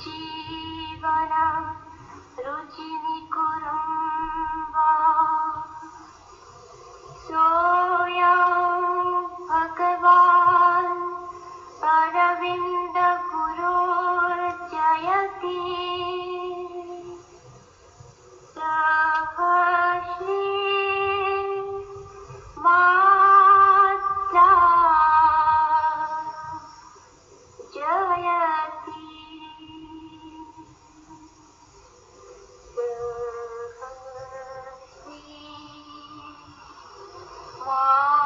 जीवन रुचिनिकुरुम्बा सोऽयं भगवान् अरविन्दगुरोर्जयति सः श्री मात्रा जयति मात्रा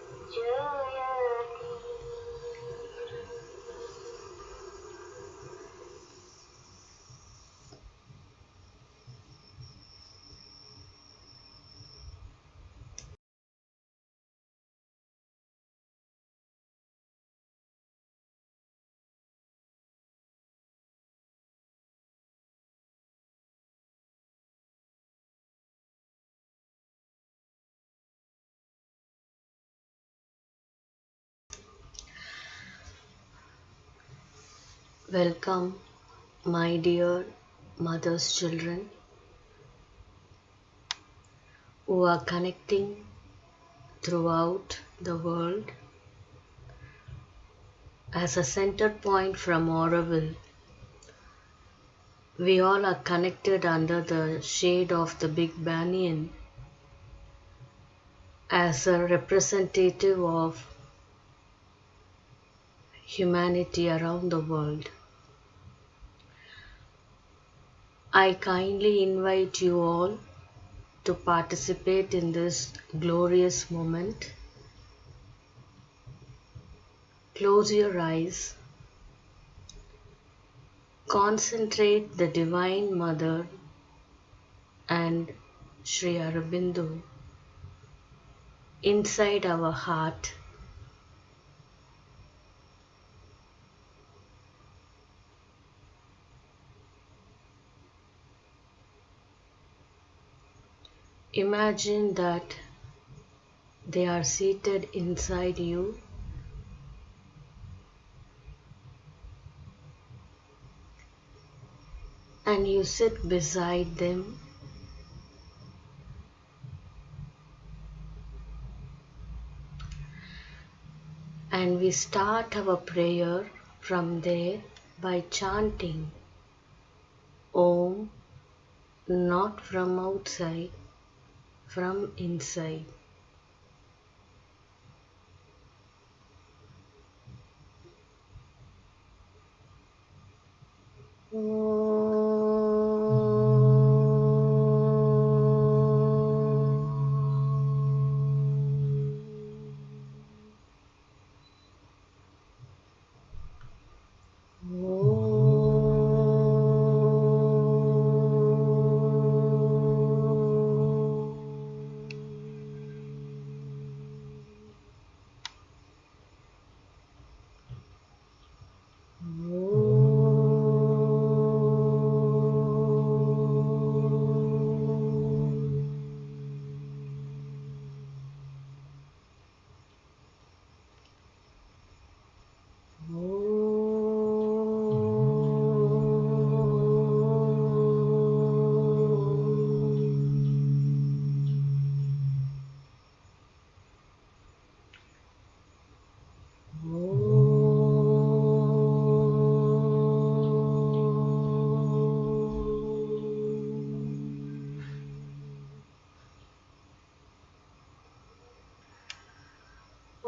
जयति. Welcome, my dear mother's children who are connecting throughout the world as a center point from Aurobindo. We all are connected under the shade of the big banyan as a representative of humanity around the world. I kindly invite you all to participate in this glorious moment. Close your eyes. Concentrate the Divine Mother and Sri Aurobindo inside our heart. Imagine that they are seated inside you and you sit beside them and we start our prayer from there by chanting Om, not from outside, from inside.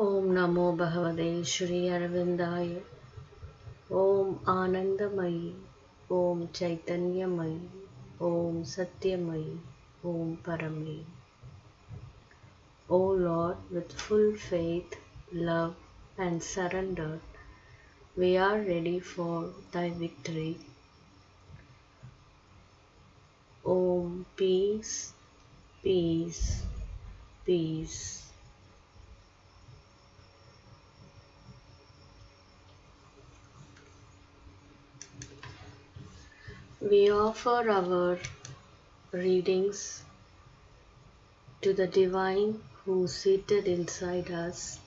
Om Namo Bhagavate Shri Aurobindo. Om Anandamayi. Om Chaitanyamayi. Om Satyamayi. Om Paramayi. O Lord, with full faith, love and surrender, we are ready for Thy victory. Om Peace, Peace, Peace. We offer our readings to the Divine who is seated inside us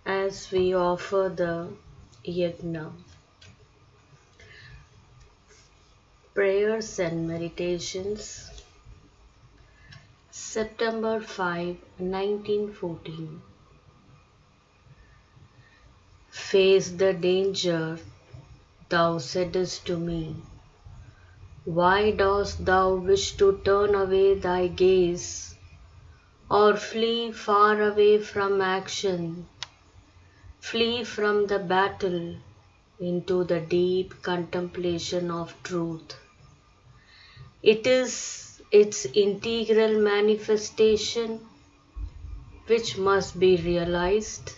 as we offer the yajna, prayers and meditations, September 5, 1914. Face the danger, thou saidst to me. Why dost thou wish to turn away thy gaze, or flee far away from action? Flee from the battle into the deep contemplation of truth. It is its integral manifestation which must be realized,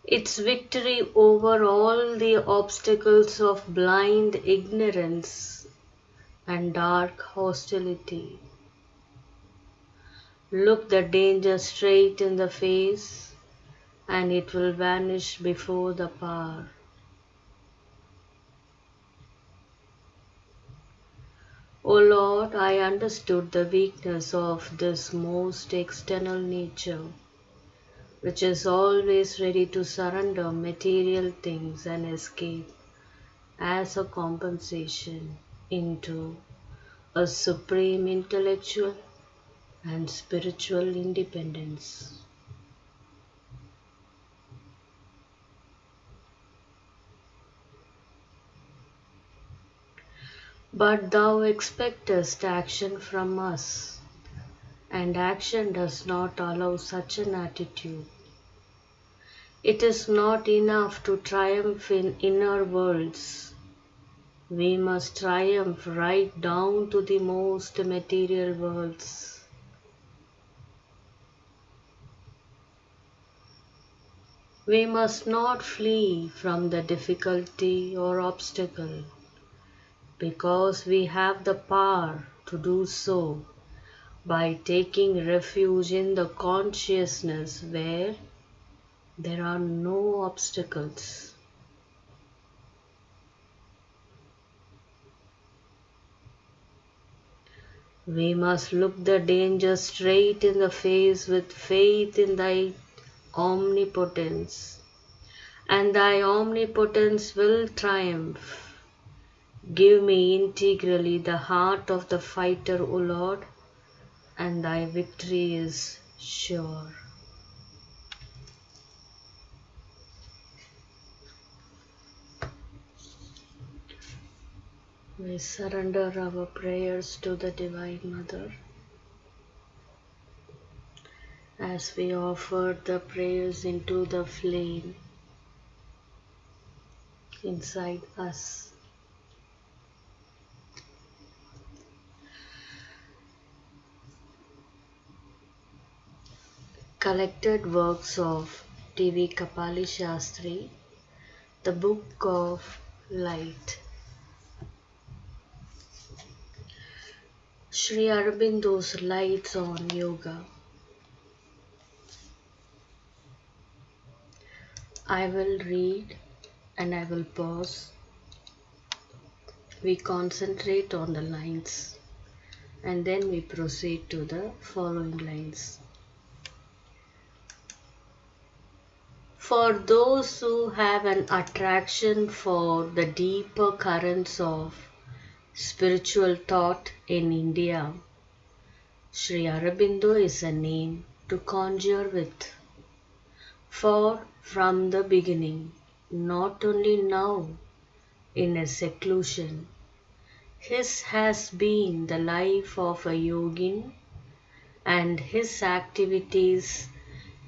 its victory over all the obstacles of blind ignorance and dark hostility. Look the danger straight in the face, and it will vanish before the power. O Lord, I understood the weakness of this most external nature, which is always ready to surrender material things and escape as a compensation into a supreme intellectual and spiritual independence. But thou expectest action from us, and action does not allow such an attitude. It is not enough to triumph in inner worlds. We must triumph right down to the most material worlds. We must not flee from the difficulty or obstacle, because we have the power to do so by taking refuge in the consciousness where there are no obstacles. We must look the danger straight in the face with faith in thy omnipotence, and thy omnipotence will triumph. Give me integrally the heart of the fighter, O Lord, and thy victory is sure. We surrender our prayers to the Divine Mother as we offer the prayers into the flame inside us. Collected works of T.V. Kapali Shastri, the Book of Light. Sri Aurobindo's Lights on Yoga. I will read and I will pause. We concentrate on the lines and then we proceed to the following lines. For those who have an attraction for the deeper currents of spiritual thought in India, Sri Aurobindo is a name to conjure with. For from the beginning, not only now in a seclusion, his has been the life of a yogin and his activities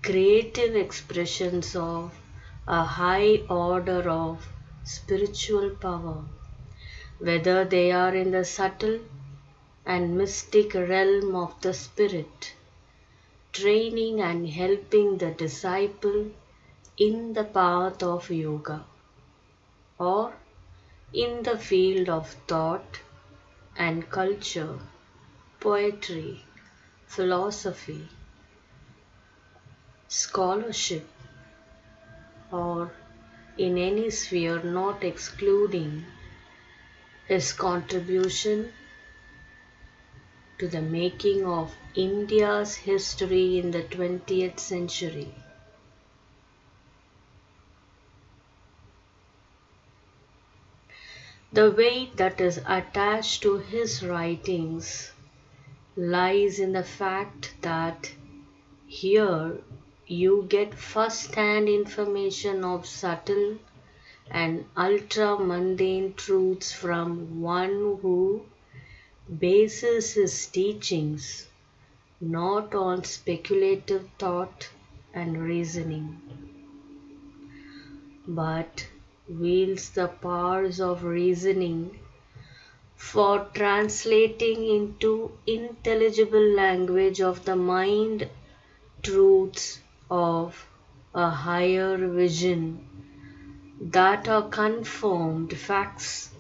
creative expressions of a high order of spiritual power, whether they are in the subtle and mystic realm of the spirit, training and helping the disciple in the path of yoga, or in the field of thought and culture, poetry, philosophy, scholarship, or in any sphere not excluding his contribution to the making of India's history in the 20th century. The weight that is attached to his writings lies in the fact that here you get first-hand information of subtle and ultra-mundane truths from one who bases his teachings not on speculative thought and reasoning, but wields the powers of reasoning for translating into intelligible language of the mind truths of a higher vision that are confirmed facts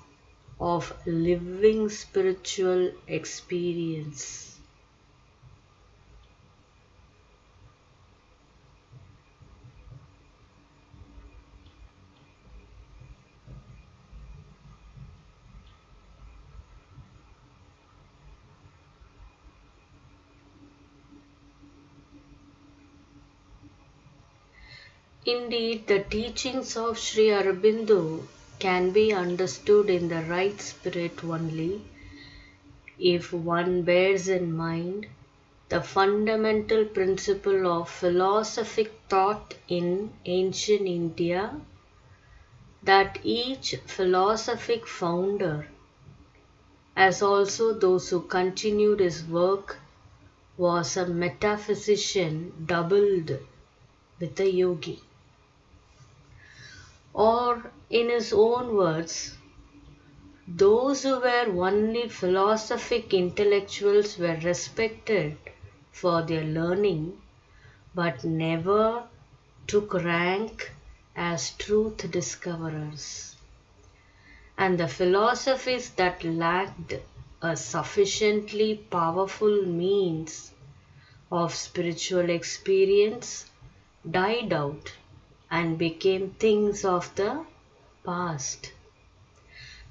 of living spiritual experience. Indeed, the teachings of Sri Aurobindo can be understood in the right spirit only if one bears in mind the fundamental principle of philosophic thought in ancient India, that each philosophic founder, as also those who continued his work, was a metaphysician doubled with a yogi. Or, in his own words, those who were only philosophic intellectuals were respected for their learning, but never took rank as truth discoverers. And the philosophies that lacked a sufficiently powerful means of spiritual experience died out and became things of the past,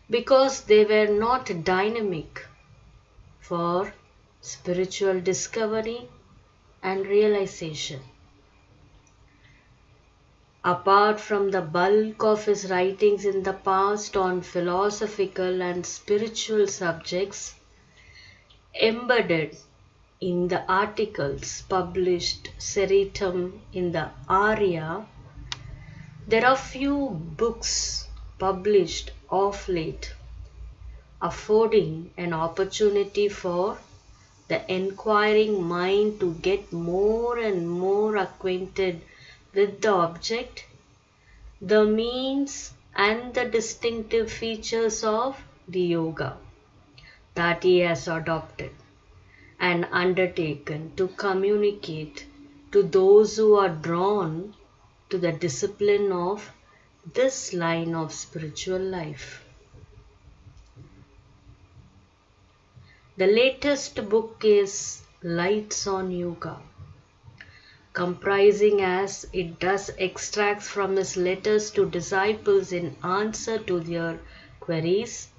because they were not dynamic for spiritual discovery and realization. Apart from the bulk of his writings in the past on philosophical and spiritual subjects, embedded in the articles published seriatim in the Arya, there are few books published of late, affording an opportunity for the enquiring mind to get more and more acquainted with the object, the means, and the distinctive features of the yoga that he has adopted and undertaken to communicate to those who are drawn to the discipline of this line of spiritual life. The latest book is Lights on Yoga, comprising as it does extracts from his letters to disciples in answer to their queries,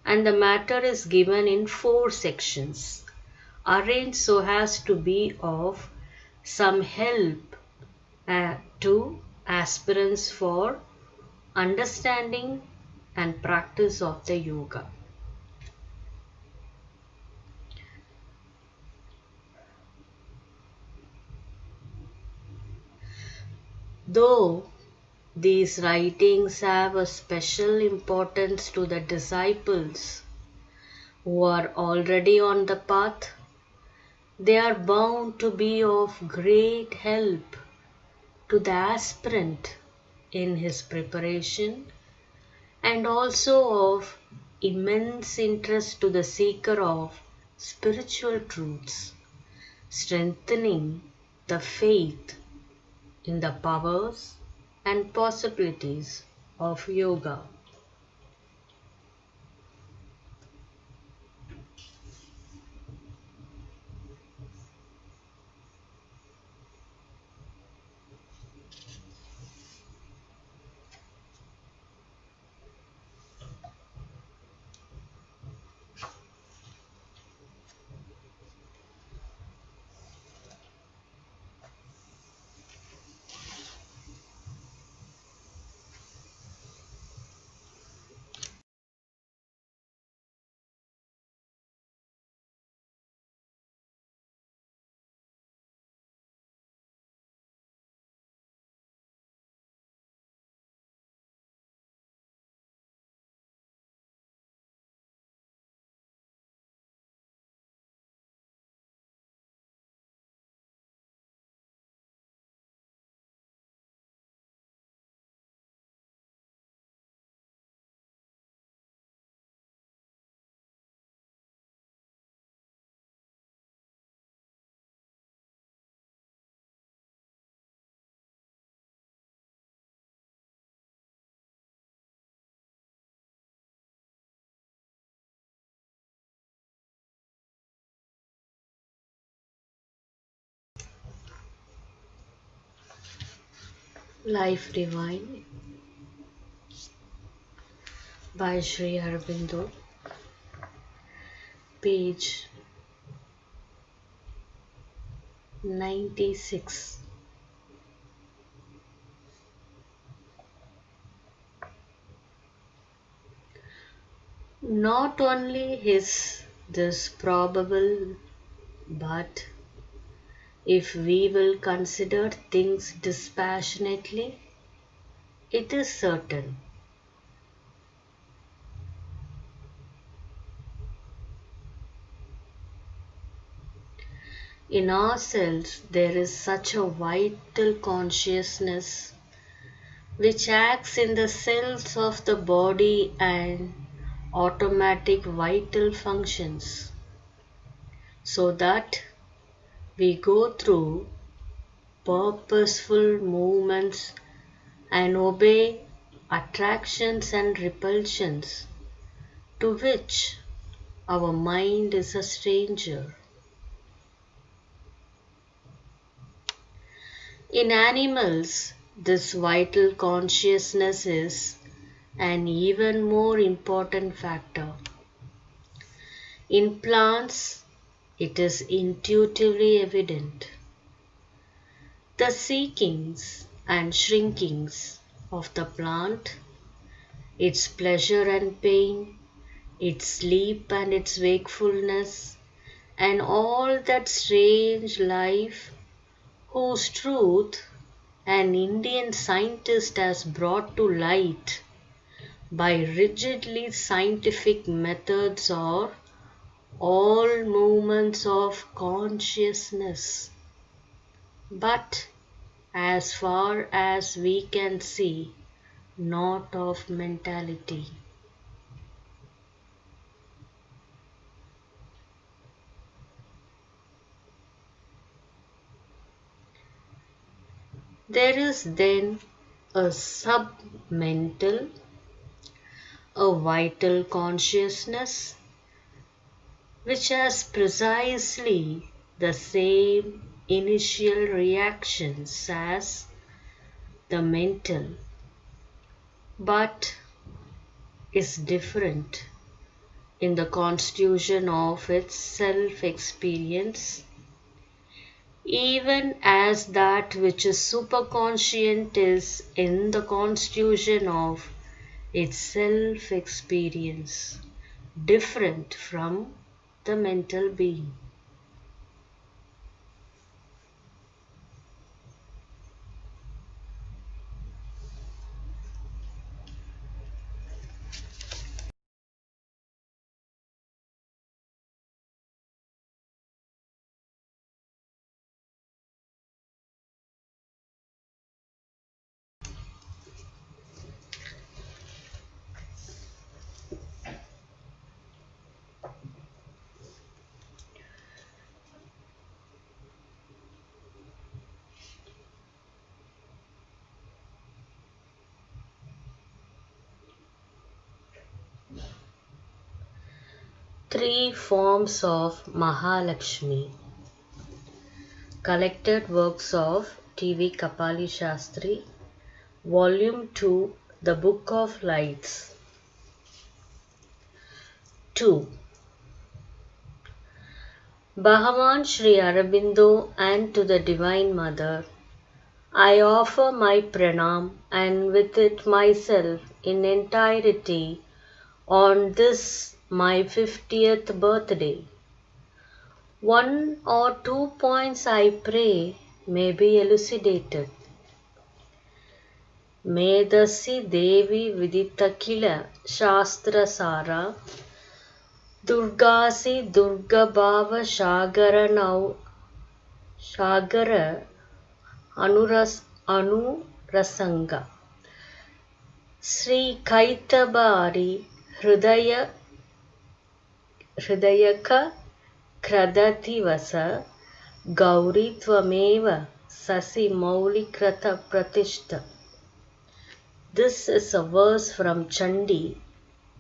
and the matter is given in 4 sections, arranged so as to be of some help to aspirants for understanding and practice of the yoga. Though these writings have a special importance to the disciples who are already on the path, they are bound to be of great help to the aspirant in his preparation, and also of immense interest to the seeker of spiritual truths, strengthening the faith in the powers and possibilities of yoga. Life Divine by Sri Aurobindo, page 96. Not only is this probable, but if we will consider things dispassionately, it is certain. In ourselves, there is such a vital consciousness which acts in the cells of the body and automatic vital functions, so that we go through purposeful movements and obey attractions and repulsions to which our mind is a stranger. In animals, this vital consciousness is an even more important factor. In plants, it is intuitively evident. The seekings and shrinkings of the plant, its pleasure and pain, its sleep and its wakefulness, and all that strange life whose truth an Indian scientist has brought to light by rigidly scientific methods, are all movements of consciousness. But as far as we can see, not of mentality. There is then a submental, a vital consciousness which has precisely the same initial reactions as the mental, but is different in the constitution of its self experience, even as that which is superconscient is in the constitution of its self experience, different from the mental being. Three Forms of Mahalakshmi. Collected works of T.V. Kapali Shastri, Volume 2, The Book of Lights. 2. Bhagavan Sri Aurobindo and to the Divine Mother, I offer my pranam and with it myself in entirety on this my 50th birthday. One or two points I pray may be elucidated. Medasi Devi Viditakila Shastra Sara Durgasi Durga Bhava Shagara Anurasanga Sri Kaitabari Hridayaka Kradati Vasa Gauri Tvameva Sasi Maulikrata Pratishta. This is a verse from Chandi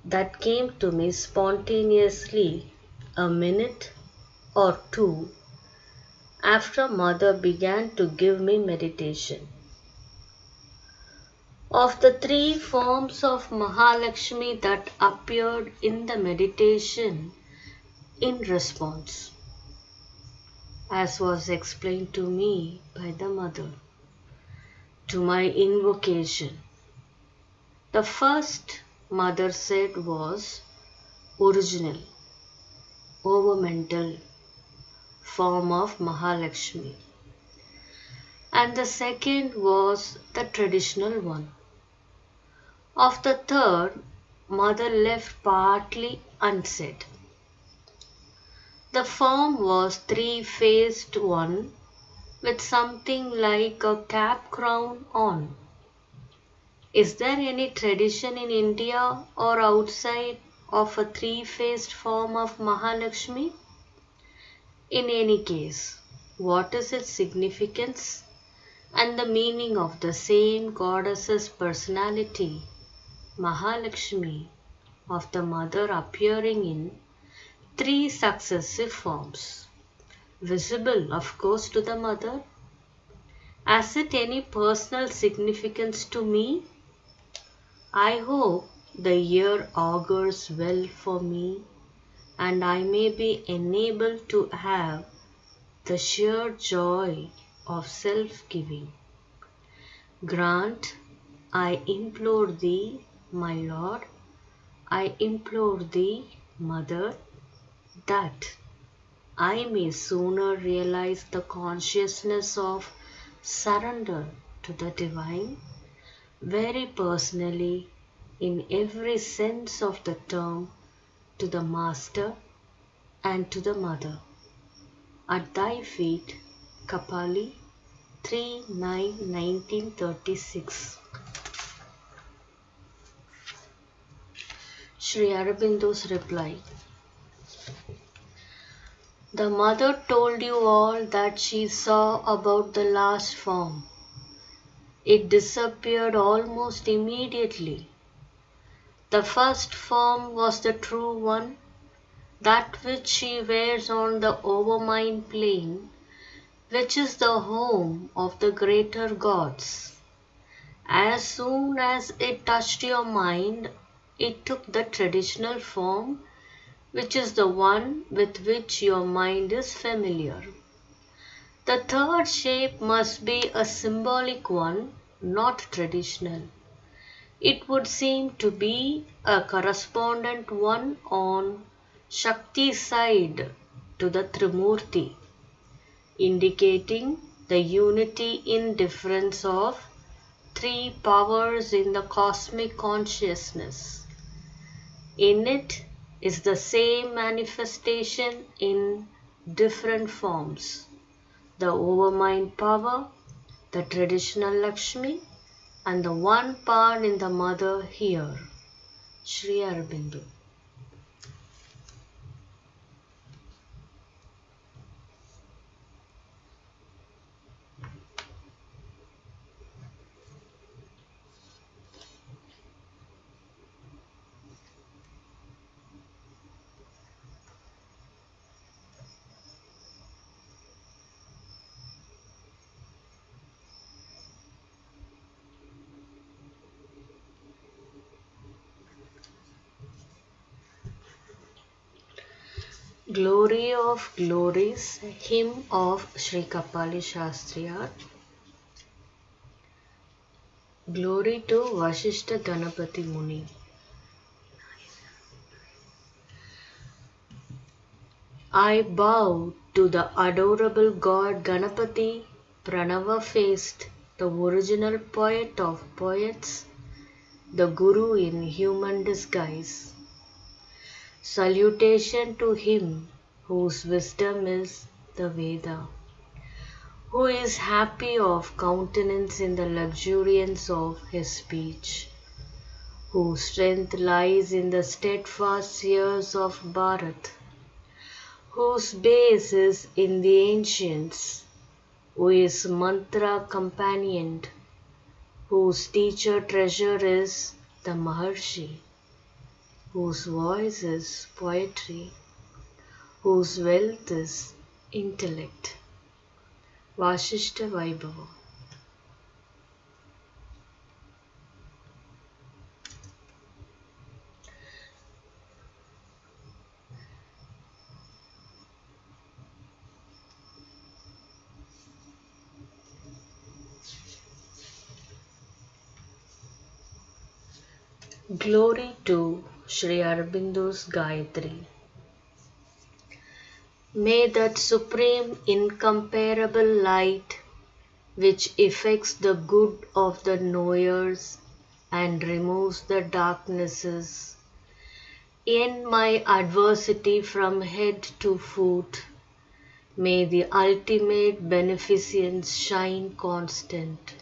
that came to me spontaneously a minute or two after Mother began to give me meditation. Of the three forms of Mahalakshmi that appeared in the meditation in response, as was explained to me by the mother, to my invocation. The first mother said was original, over-mental form of Mahalakshmi, and the second was the traditional one. Of the third, mother left partly unsaid. The form was three-faced one with something like a cap crown on. Is there any tradition in India or outside of a three-faced form of Mahalakshmi? In any case, what is its significance and the meaning of the same goddess's personality, Mahalakshmi, of the mother appearing in three successive forms? Visible, of course, to the mother. Has it any personal significance to me? I hope the year augurs well for me and I may be enabled to have the sheer joy of self-giving. Grant, I implore thee, my Lord, I implore thee, Mother, that I may sooner realize the consciousness of surrender to the Divine, very personally, in every sense of the term, to the Master and to the Mother. At thy feet, Kapali, 3/9/1936. Sri Aurobindo's reply. The mother told you all that she saw about the last form. It disappeared almost immediately. The first form was the true one, that which she wears on the overmind plane, which is the home of the greater gods. As soon as it touched your mind, it took the traditional form, which is the one with which your mind is familiar. The third shape must be a symbolic one, not traditional. It would seem to be a correspondent one on Shakti's side to the Trimurti, indicating the unity in difference of three powers in the cosmic consciousness. In it is the same manifestation in different forms. The overmind power, the traditional Lakshmi, and the one part in the mother here, Sri Aurobindo. Glory of Glories, hymn of Sri Kapali Shastriya. Glory to Vashishta Ganapati Muni. I bow to the adorable God Ganapati, Pranava-faced, the original poet of poets, the Guru in human disguise. Salutation to him whose wisdom is the Veda, who is happy of countenance in the luxuriance of his speech, whose strength lies in the steadfast years of Bharat, whose base is in the ancients, who is mantra companioned, whose teacher treasure is the Maharshi, whose voice is poetry, whose wealth is intellect. Vashishta Vaibhava. Glory to Sri Aurobindo's Gayatri. May that supreme incomparable light which effects the good of the knowers and removes the darknesses in my adversity from head to foot, may the ultimate beneficence shine constant.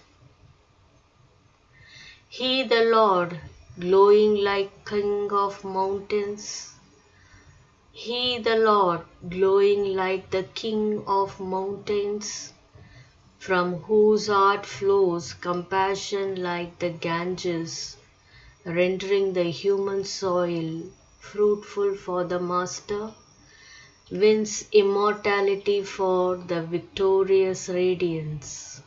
He the Lord, glowing like King of mountains, He the Lord, glowing like the King of mountains, from whose heart flows compassion like the Ganges, rendering the human soil fruitful for the Master, wins immortality for the victorious radiance.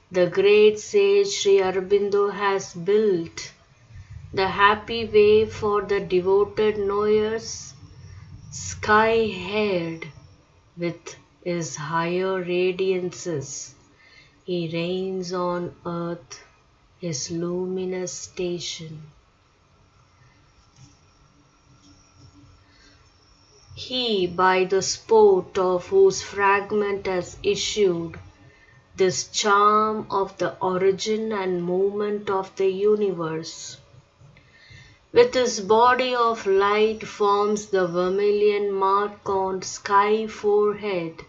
The great sage Sri Aurobindo has built the happy way for the devoted knowers, sky-haired with his higher radiances. He reigns on earth, his luminous station. He, by the sport of whose fragment has issued this charm of the origin and movement of the universe, with his body of light forms the vermilion mark on sky forehead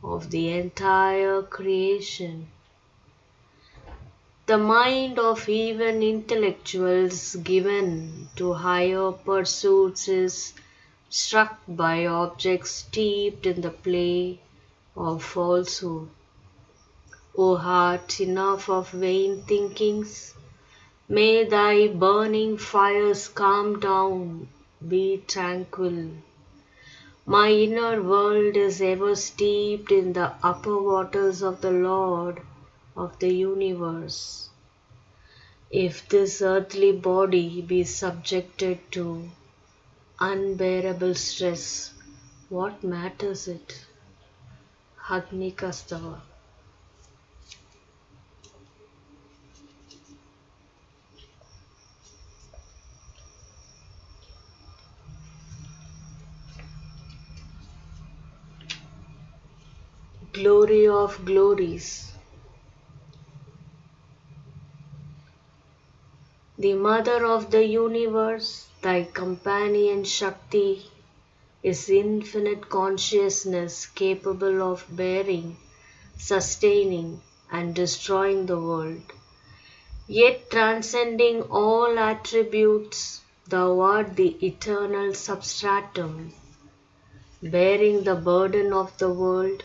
of the entire creation. The mind of even intellectuals given to higher pursuits is struck by objects steeped in the play of falsehood. O heart, enough of vain thinkings, may thy burning fires calm down, be tranquil. My inner world is ever steeped in the upper waters of the Lord of the universe. If this earthly body be subjected to unbearable stress, what matters it? Agni Kastava. Glory of glories. The mother of the universe, thy companion Shakti, is infinite consciousness capable of bearing, sustaining, and destroying the world. Yet transcending all attributes, thou art the eternal substratum, bearing the burden of the world,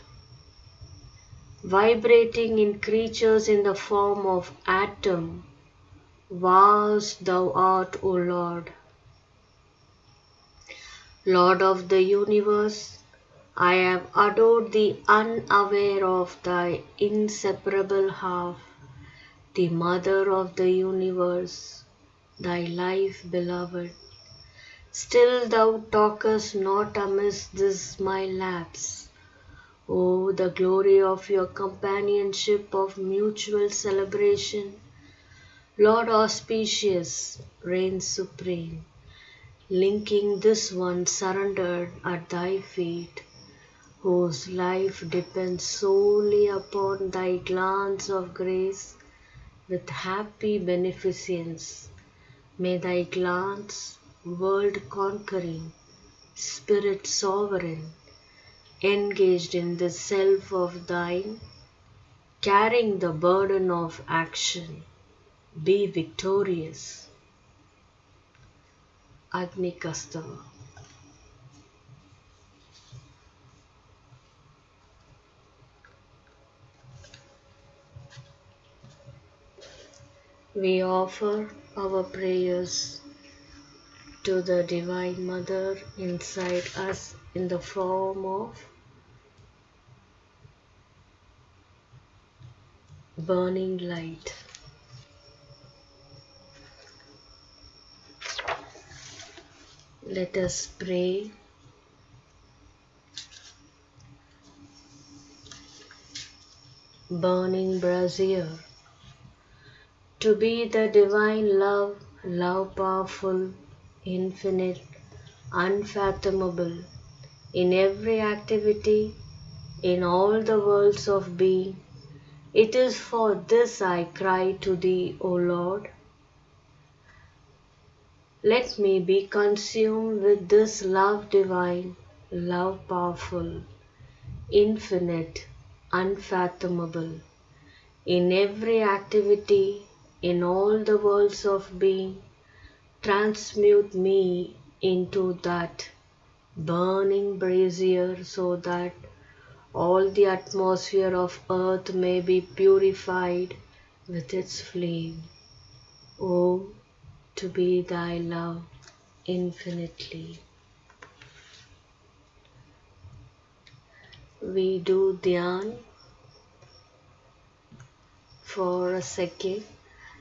vibrating in creatures in the form of atom. Vast thou art, O Lord. Lord of the universe, I have adored thee unaware of thy inseparable half, the mother of the universe, thy life beloved. Still thou talkest not amiss this my lapse. O the glory of your companionship of mutual celebration, Lord auspicious, reign supreme, linking this one surrendered at thy feet, whose life depends solely upon thy glance of grace with happy beneficence. May thy glance, world conquering, spirit sovereign, engaged in the self of thine, carrying the burden of action, be victorious. Agni Kastava. We offer our prayers to the Divine Mother inside us in the form of burning light. Let us pray. Burning brazier, to be the divine love, love powerful, infinite, unfathomable, in every activity, in all the worlds of being. It is for this I cry to Thee, O Lord. Let me be consumed with this love divine, love powerful, infinite, unfathomable, in every activity, in all the worlds of being. Transmute me into that burning brazier so that all the atmosphere of earth may be purified with its flame. Oh, to be Thy love infinitely. We do dhyan for a second,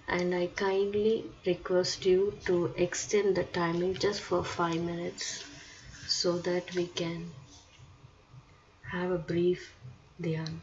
and I kindly request you to extend the timing just for 5 minutes so that we can have a brief dhyan.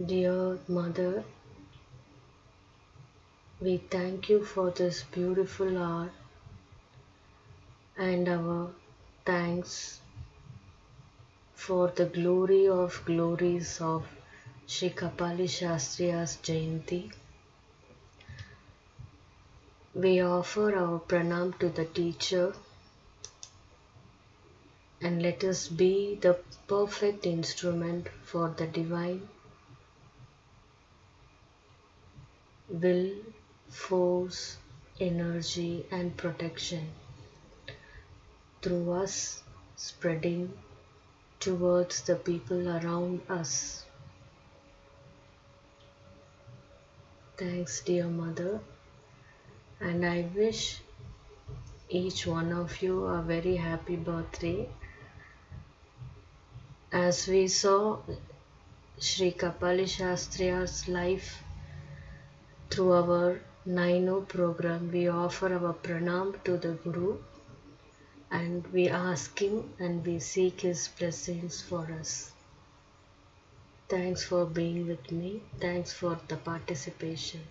Dear Mother, we thank you for this beautiful hour, and our thanks for the glory of glories of Sri Kapali Shastriya's Jayanti. We offer our pranam to the teacher, and let us be the perfect instrument for the divine will, force, energy and protection through us, spreading towards the people around us. Thanks, dear Mother, and I wish each one of you a very happy birthday. As we saw Sri Kapali Shastriya's life through our 9 program, we offer our pranam to the Guru, and we ask him and we seek his blessings for us. Thanks for being with me. Thanks for the participation.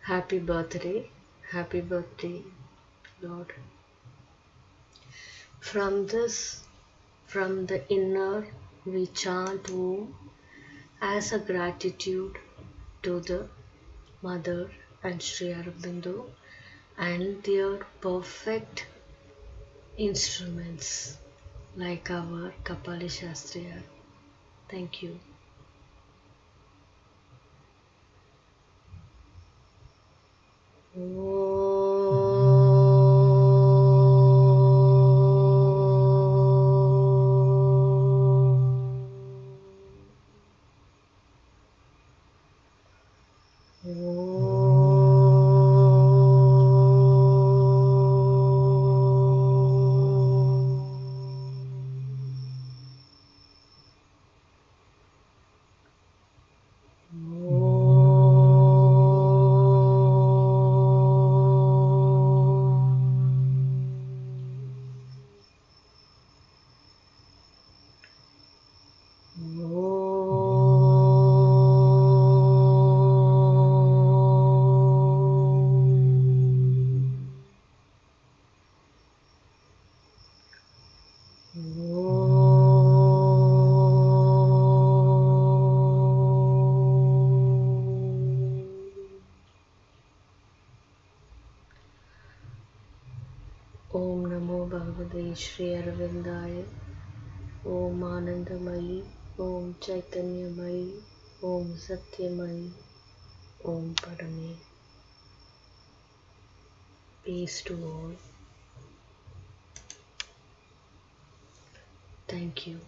Happy birthday, Lord. From the inner, we chant Om as a gratitude to the Mother and Sri Aurobindo and their perfect instruments like our Kapali Shastriya. Thank you. Om Namo Bhagavate Shri Arvindaya. Om Anandamayi. Om Chaitanyamayi. Om Satyamayi. Om Parame. Peace to all. Thank you.